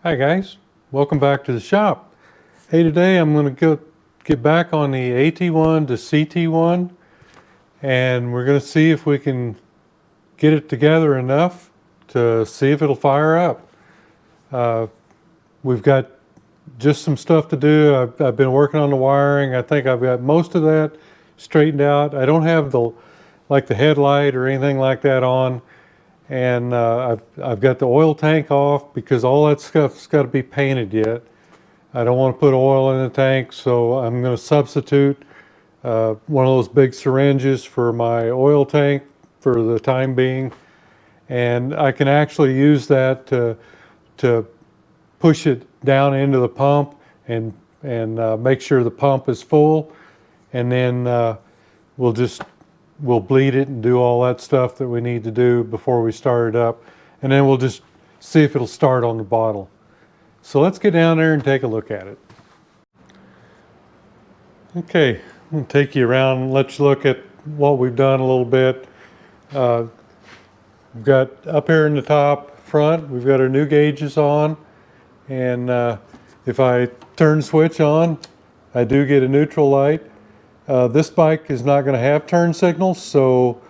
Hi guys, welcome back to the shop. Hey, today I'm going to get back on the AT-1 to CT-1 and we're going to see if we can get it together enough to see if it'll fire up. We've got just some stuff to do. I've been working on the wiring. I think I've got most of that straightened out. I don't have the headlight or anything like that on. And I've got the oil tank off because all that stuff's got to be painted yet. I don't want to put oil in the tank, so I'm going to substitute one of those big syringes for my oil tank for the time being. And I can actually use that to push it down into the pump and make sure the pump is full. And then we'll bleed it and do all that stuff that we need to do before we start it up. And then we'll just see if it'll start on the bottle. So let's get down there and take a look at it. Okay, I'm going to take you around and let you look at what we've done a little bit. We've got up here in the top front, we've got our new gauges on. And if I turn the switch on, I do get a neutral light. This bike is not going to have turn signals, so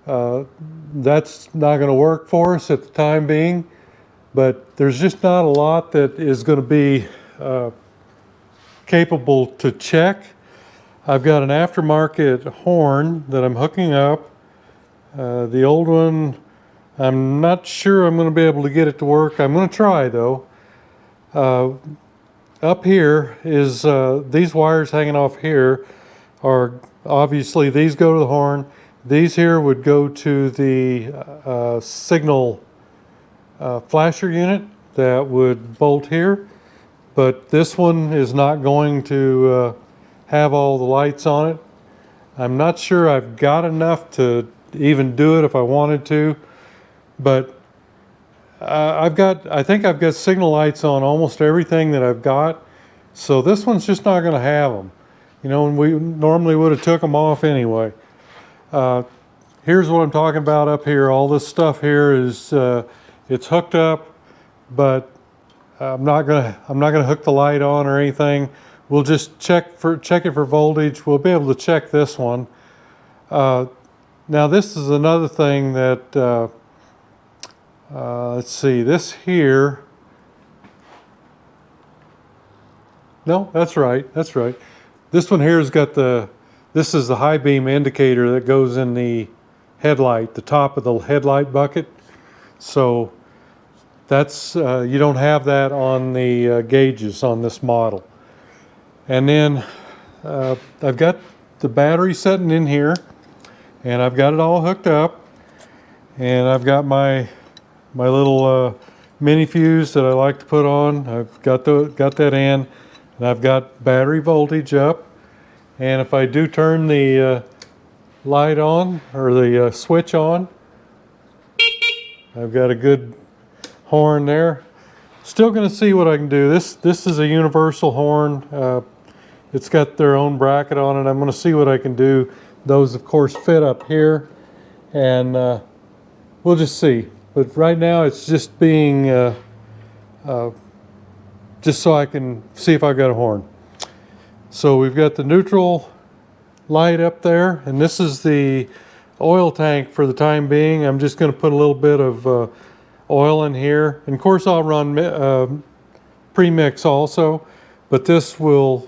that's not going to work for us at the time being. But there's just not a lot that is going to be capable to check. I've got an aftermarket horn that I'm hooking up. The old one, I'm not sure I'm going to be able to get it to work. I'm going to try though. Up here is these wires hanging off here are obviously, these go to the horn. These here would go to the signal flasher unit that would bolt here, but this one is not going to have all the lights on it. I'm not sure I've got enough to even do it if I wanted to, but I think I've got signal lights on almost everything that I've got, so this one's just not going to have them. You know, and we normally would have took them off anyway. Here's what I'm talking about up here. All this stuff here is it's hooked up, but I'm not gonna hook the light on or anything. We'll just check it for voltage. We'll be able to check this one. Now this is another thing that let's see, this here. No, that's right. That's right. This one here has got this is the high beam indicator that goes in the headlight, the top of the headlight bucket. So that's, you don't have that on the gauges on this model. And then I've got the battery sitting in here and I've got it all hooked up. And I've got my little mini fuse that I like to put on. I've got that in. And I've got battery voltage up, and if I do turn the light on, or the switch on, I've got a good horn there. Still going to see what I can do. This is a universal horn. It's got their own bracket on it. I'm going to see what I can do. Those, of course, fit up here, and we'll just see. But right now, it's just being just so I can see if I've got a horn. So we've got the neutral light up there, and this is the oil tank for the time being. I'm just going to put a little bit of oil in here. And of course I'll run pre-mix also, but this will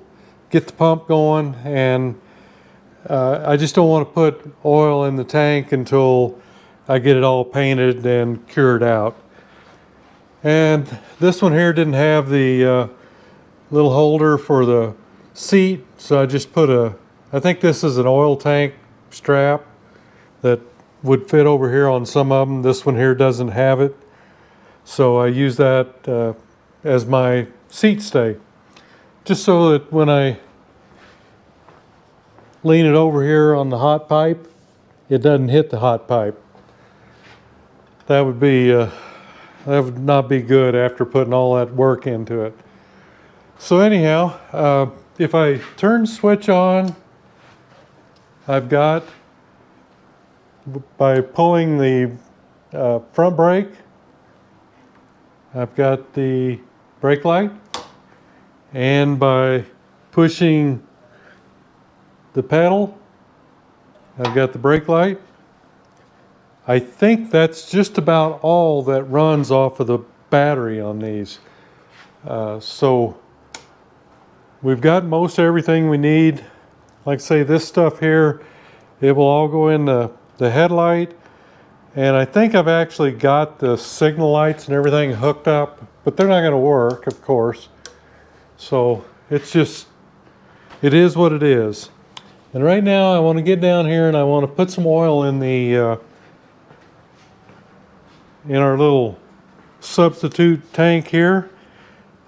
get the pump going, and I just don't want to put oil in the tank until I get it all painted and cured out. And this one here didn't have the little holder for the seat, so I just put I think this is an oil tank strap that would fit over here on some of them. This one here doesn't have it, so I use that as my seat stay, just so that when I lean it over here on the hot pipe, it doesn't hit the hot pipe. That would be that would not be good after putting all that work into it. So anyhow, if I turn the switch on, I've got, by pulling the front brake, I've got the brake light, and by pushing the pedal, I've got the brake light. I think that's just about all that runs off of the battery on these. So we've got most everything we need. Like I say, this stuff here, it will all go in the headlight. And I think I've actually got the signal lights and everything hooked up, but they're not going to work, of course. So it's just, it is what it is. And right now I want to get down here and I want to put some oil in the in our little substitute tank here.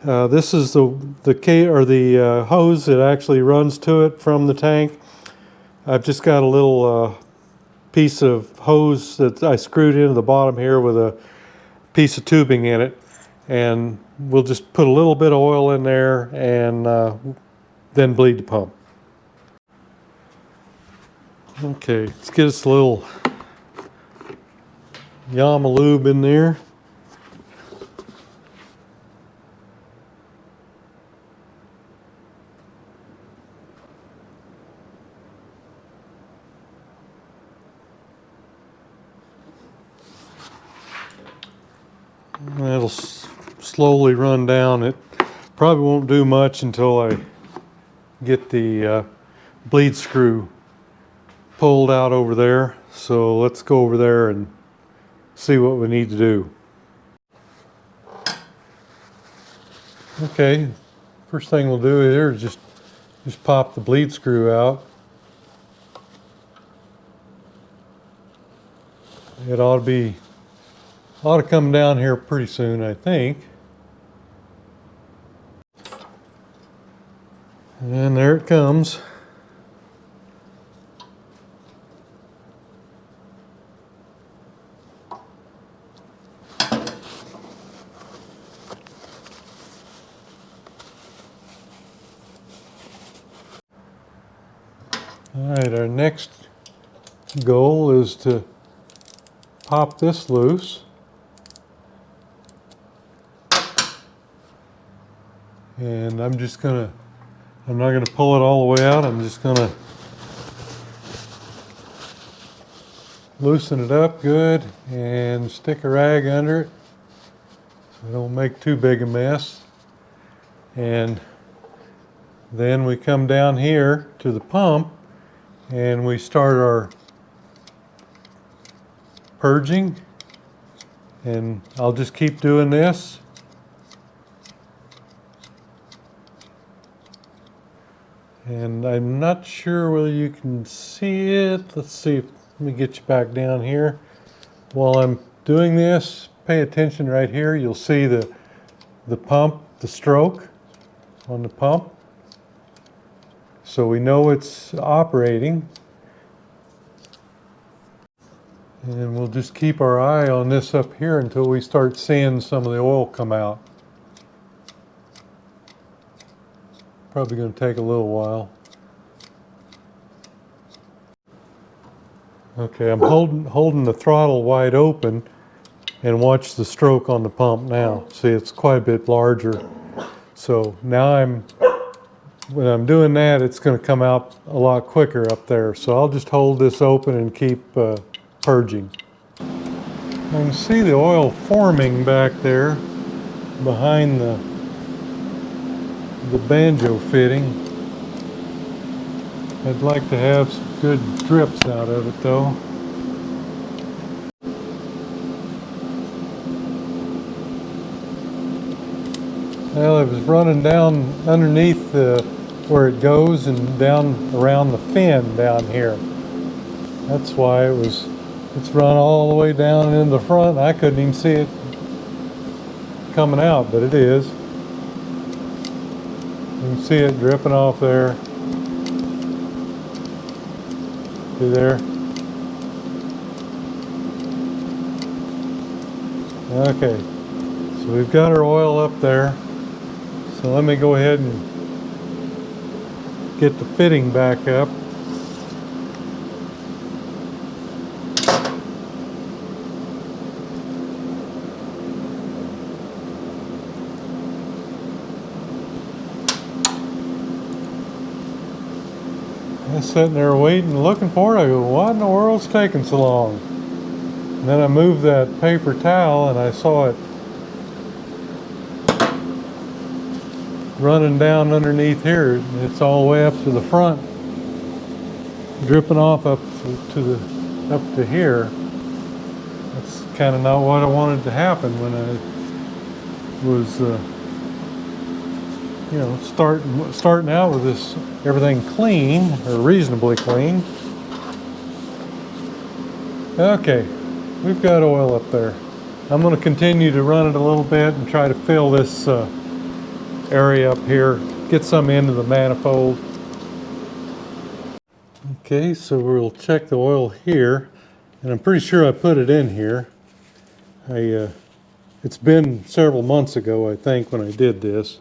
This is the hose that actually runs to it from the tank. I've just got a little piece of hose that I screwed into the bottom here with a piece of tubing in it, and we'll just put a little bit of oil in there and then bleed the pump. Okay, let's get us a little Yamaha lube in there. It'll slowly run down. It probably won't do much until I get the bleed screw pulled out over there. So let's go over there and see what we need to do. Okay, first thing we'll do here is just pop the bleed screw out. It ought to come down here pretty soon, I think. And there it comes. All right, our next goal is to pop this loose. And I'm not gonna pull it all the way out. I'm just gonna loosen it up good and stick a rag under it so I don't make too big a mess. And then we come down here to the pump and we start our purging, and I'll just keep doing this. And I'm not sure whether you can see it. Let's see, let me get you back down here. While I'm doing this, pay attention right here. You'll see the pump, the stroke on the pump. So we know it's operating. And we'll just keep our eye on this up here until we start seeing some of the oil come out. Probably going to take a little while. Okay, I'm holding the throttle wide open and watch the stroke on the pump now. See, it's quite a bit larger. So now when I'm doing that, it's going to come out a lot quicker up there. So I'll just hold this open and keep purging. I can see the oil forming back there behind the banjo fitting. I'd like to have some good drips out of it though. Well, it was running down underneath where it goes and down around the fin down here. That's why it's run all the way down in the front. I couldn't even see it coming out, but it is. You can see it dripping off there. See there? Okay, so we've got our oil up there. So let me go ahead and get the fitting back up. I was sitting there waiting, looking for it. I go, what in the world's taking so long? And then I moved that paper towel and I saw it running down underneath here. It's all the way up to the front, dripping off up to here. That's kind of not what I wanted to happen when I was, you know, starting out with this everything clean or reasonably clean. Okay, we've got oil up there. I'm going to continue to run it a little bit and try to fill this area up here, get some into the manifold. Okay, so we'll check the oil here, and I'm pretty sure I put it in here. It's been several months ago, I think, when I did this.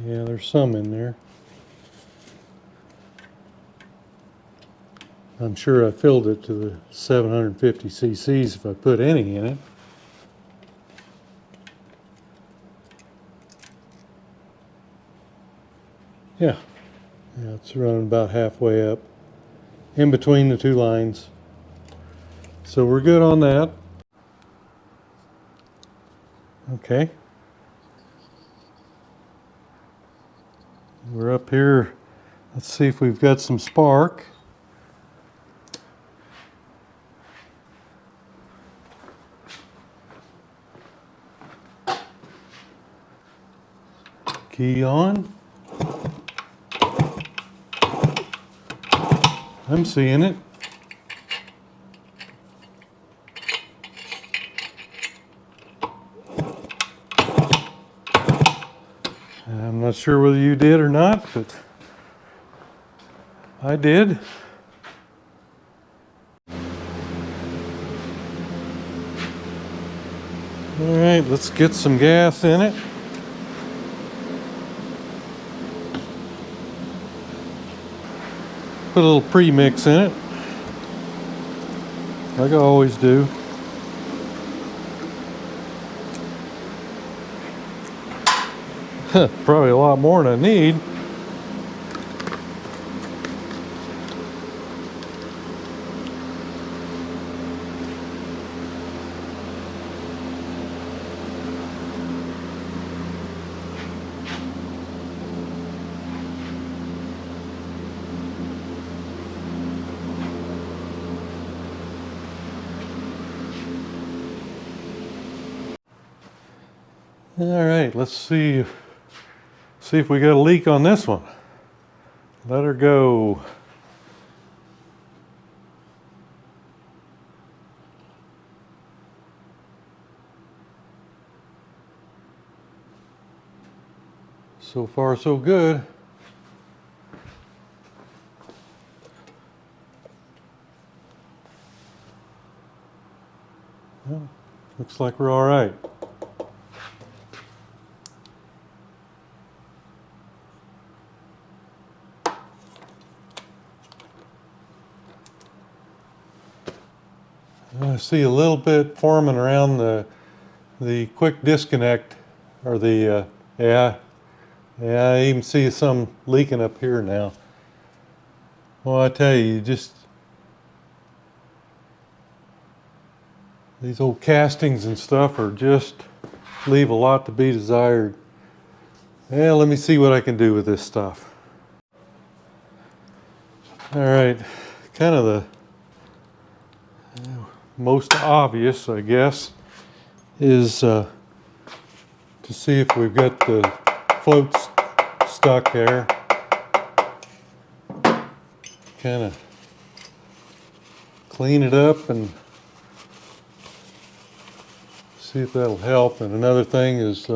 Yeah, there's some in there. I'm sure I filled it to the 750 cc's if I put any in it. Yeah, it's running about halfway up, in between the two lines. So we're good on that. Okay. We're up here. Let's see if we've got some spark. Key on. I'm seeing it. I'm not sure whether you did or not, but I did. All right, let's get some gas in it. Put a little pre-mix in it, like I always do. Probably a lot more than I need. All right, let's see if we got a leak on this one. Let her go. So far, so good. Well, looks like we're all right. I see a little bit forming around the quick disconnect, or the yeah, I even see some leaking up here now. Well, I tell you, these old castings and stuff are just leave a lot to be desired. Yeah, let me see what I can do with this stuff. All right, kind of the most obvious, I guess, is to see if we've got the floats stuck there. Kind of clean it up and see if that'll help. And another thing is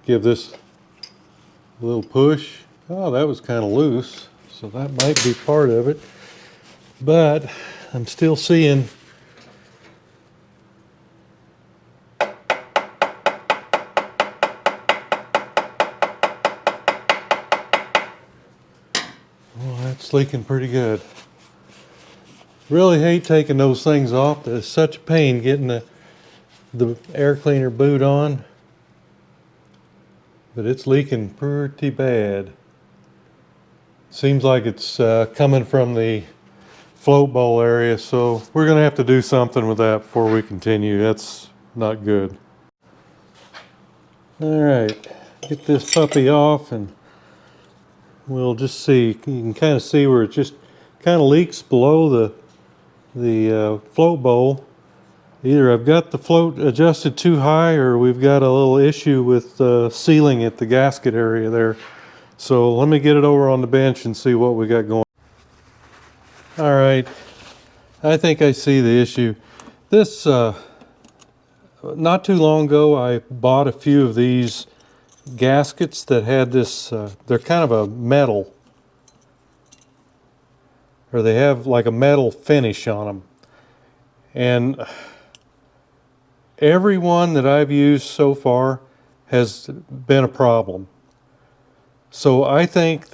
give this a little push. Oh, that was kind of loose, so that might be part of it. But I'm still seeing it's leaking pretty good. Really hate taking those things off. It's such a pain getting the air cleaner boot on, but it's leaking pretty bad. Seems like it's coming from the float bowl area, so we're gonna have to do something with that before we continue. That's not good. All right, get this puppy off and we'll just see. You can kind of see where it just kind of leaks below the float bowl. Either I've got the float adjusted too high or we've got a little issue with sealing at the gasket area there. So let me get it over on the bench and see what we got going. All right, I think I see the issue. This, not too long ago, I bought a few of these gaskets that had this, they're kind of a metal, or they have like a metal finish on them. And every one that I've used so far has been a problem. So I think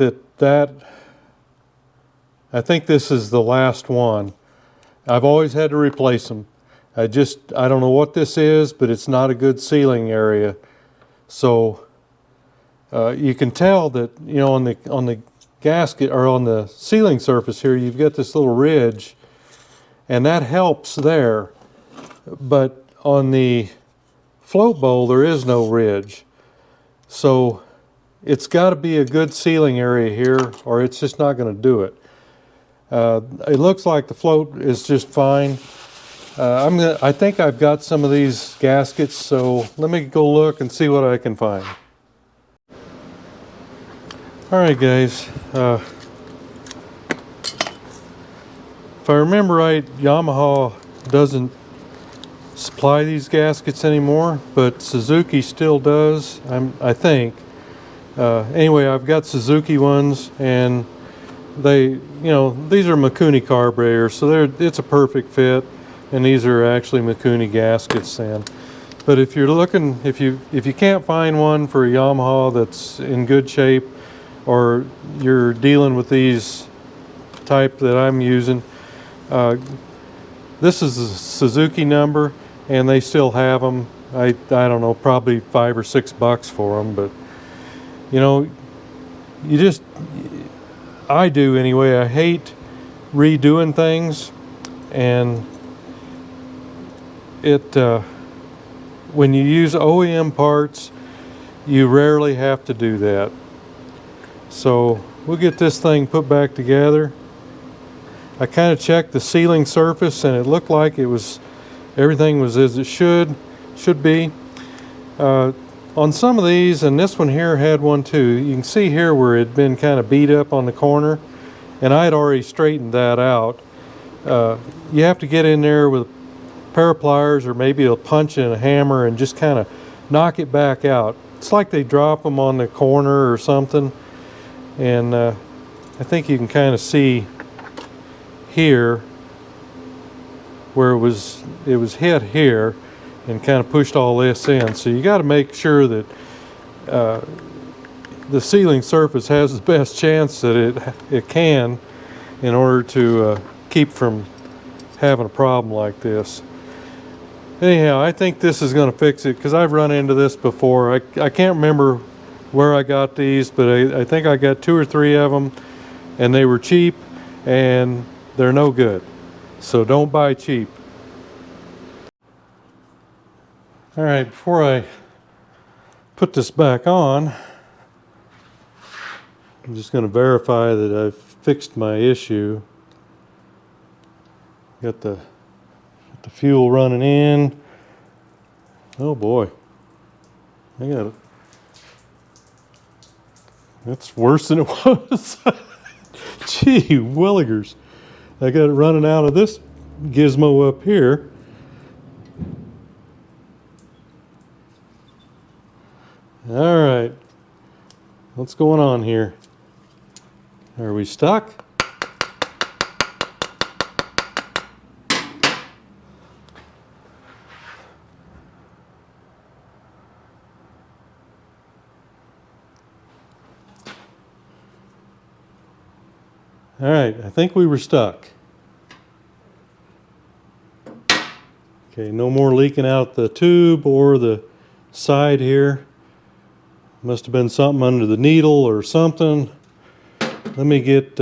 I think this is the last one. I've always had to replace them. I don't know what this is, but it's not a good sealing area. So you can tell that, you know, on the gasket or on the sealing surface here, you've got this little ridge, and that helps there. But on the float bowl, there is no ridge. So it's got to be a good sealing area here, or it's just not going to do it. It looks like the float is just fine. I think I've got some of these gaskets, so let me go look and see what I can find. All right, guys. If I remember right, Yamaha doesn't supply these gaskets anymore, but Suzuki still does, I think. Anyway, I've got Suzuki ones, and they, you know, these are Mikuni carburetors, so it's a perfect fit, and these are actually Mikuni gaskets. But if you're looking, if you can't find one for a Yamaha that's in good shape, or you're dealing with these type that I'm using, this is a Suzuki number, and they still have them. I don't know, probably $5 or $6 for them, but you know, I do anyway. I hate redoing things, and when you use OEM parts, you rarely have to do that. So we'll get this thing put back together. I kind of checked the sealing surface, and it looked like everything was as it should be. On some of these, and this one here had one too, you can see here where it had been kind of beat up on the corner, and I had already straightened that out. You have to get in there with a pair of pliers or maybe a punch and a hammer and just kind of knock it back out. It's like they drop them on the corner or something, and I think you can kind of see here where it was hit here and kind of pushed all this in. So you got to make sure that the sealing surface has the best chance that it can, in order to keep from having a problem like this. Anyhow, I think this is going to fix it, because I've run into this before. I can't remember where I got these, but I think I got 2 or 3 of them, and they were cheap, and they're no good. So don't buy cheap. All right, before I put this back on, I'm just going to verify that I've fixed my issue. Got the fuel running in. Oh boy, I got it. That's worse than it was. Gee willikers. I got it running out of this gizmo up here. All right, what's going on here? Are we stuck? All right, I think we were stuck. Okay, no more leaking out the tube or the side here. Must have been something under the needle or something. Let me get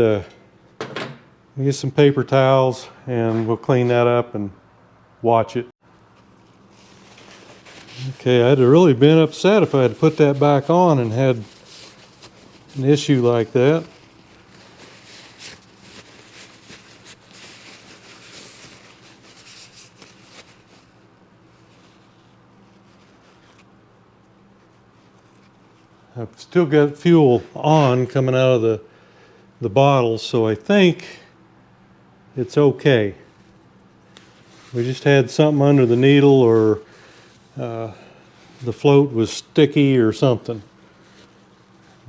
some paper towels and we'll clean that up and watch it. Okay, I'd have really been upset if I had put that back on and had an issue like that. I've still got fuel on coming out of the bottle, so I think it's okay. We just had something under the needle, or the float was sticky or something.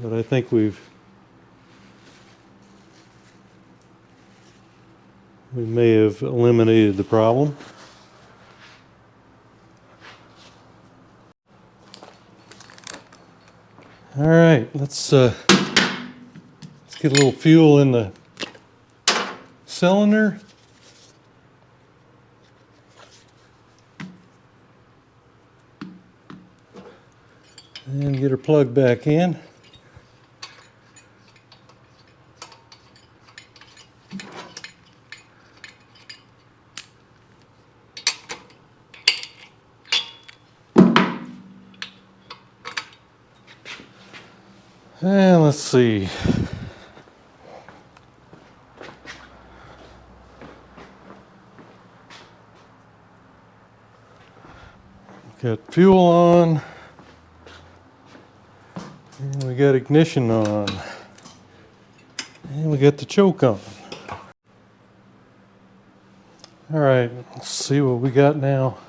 But I think we may have eliminated the problem. All right, let's get a little fuel in the cylinder. And get her plugged back in. And let's see. Got fuel on. And we got ignition on. And we got the choke on. All right, let's see what we got now.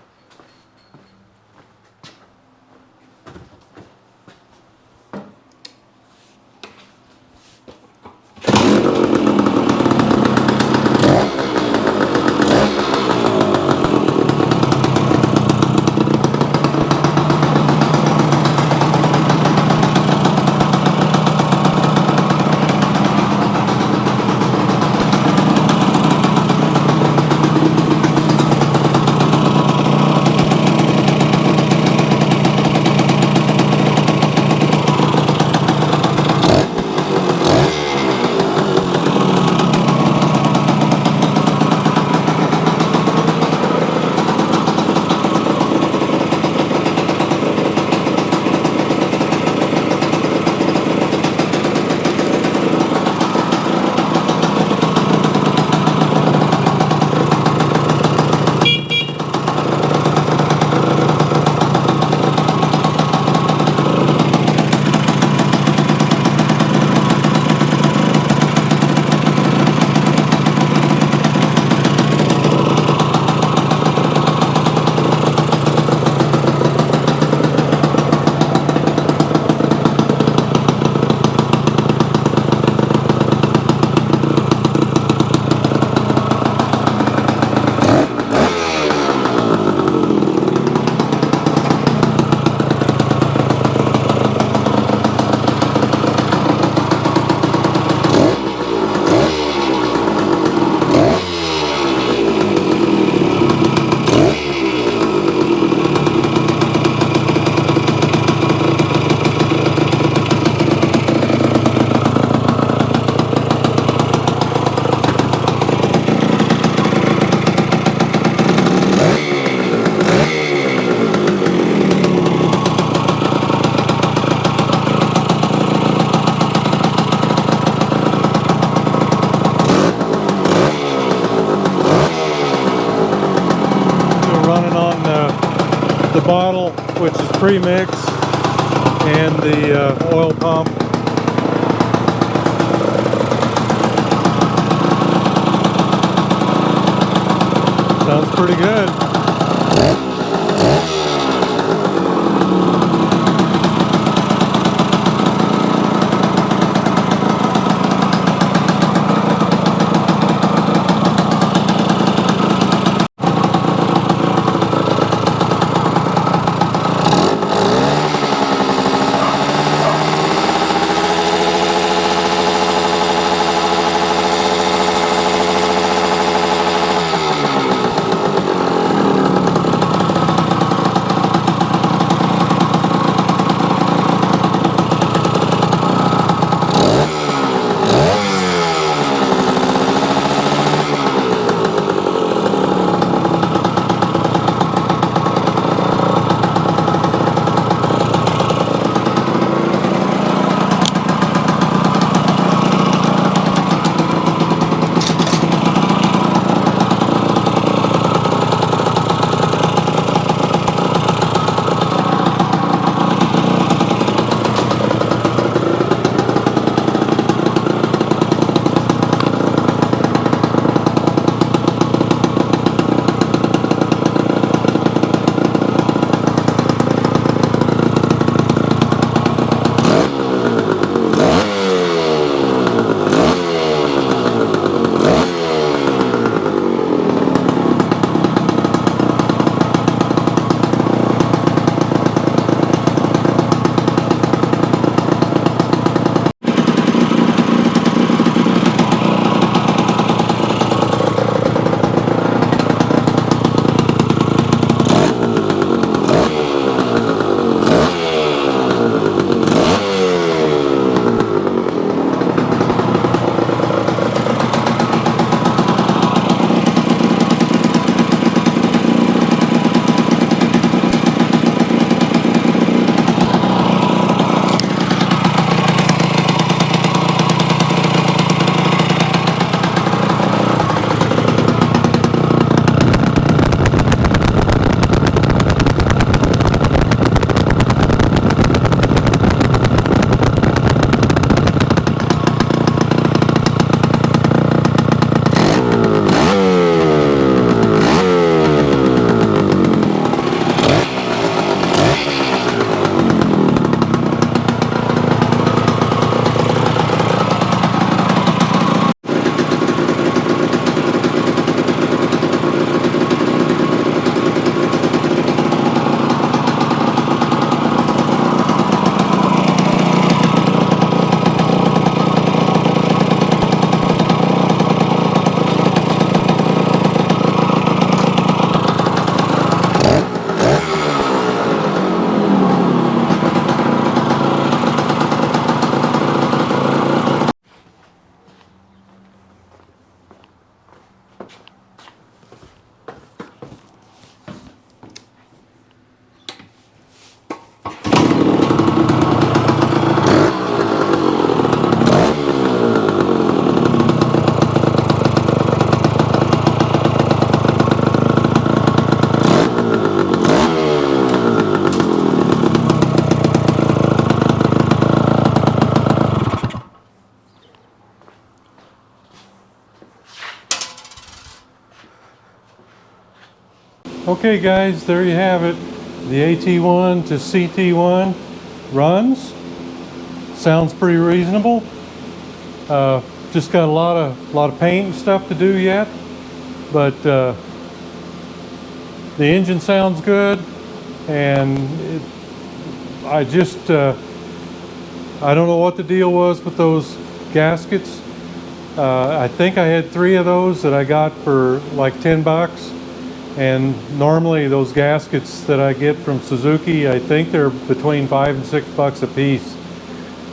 The bottle, which is pre-mix, and the oil pump. Sounds pretty good. Okay guys, there you have it. The AT-1 to CT-1 runs. Sounds pretty reasonable. Just got a lot of paint and stuff to do yet, but the engine sounds good, and I don't know what the deal was with those gaskets. I think I had 3 of those that I got for like 10 bucks. And normally those gaskets that I get from Suzuki, I think they're between 5 and 6 bucks a piece.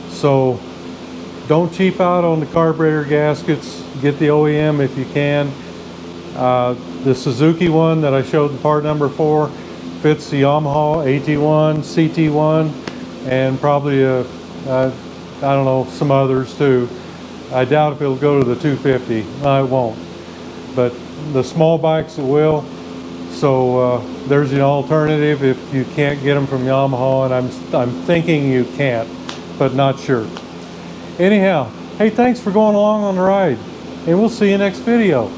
So don't cheap out on the carburetor gaskets. Get the OEM if you can. The Suzuki one that I showed the part number for fits the Yamaha AT-1, CT-1, and probably I don't know, some others too. I doubt if it'll go to the 250. No, it won't. But the small bikes it will. So there's an alternative if you can't get them from Yamaha, and I'm thinking you can't, but not sure. Anyhow, hey, thanks for going along on the ride, and we'll see you next video.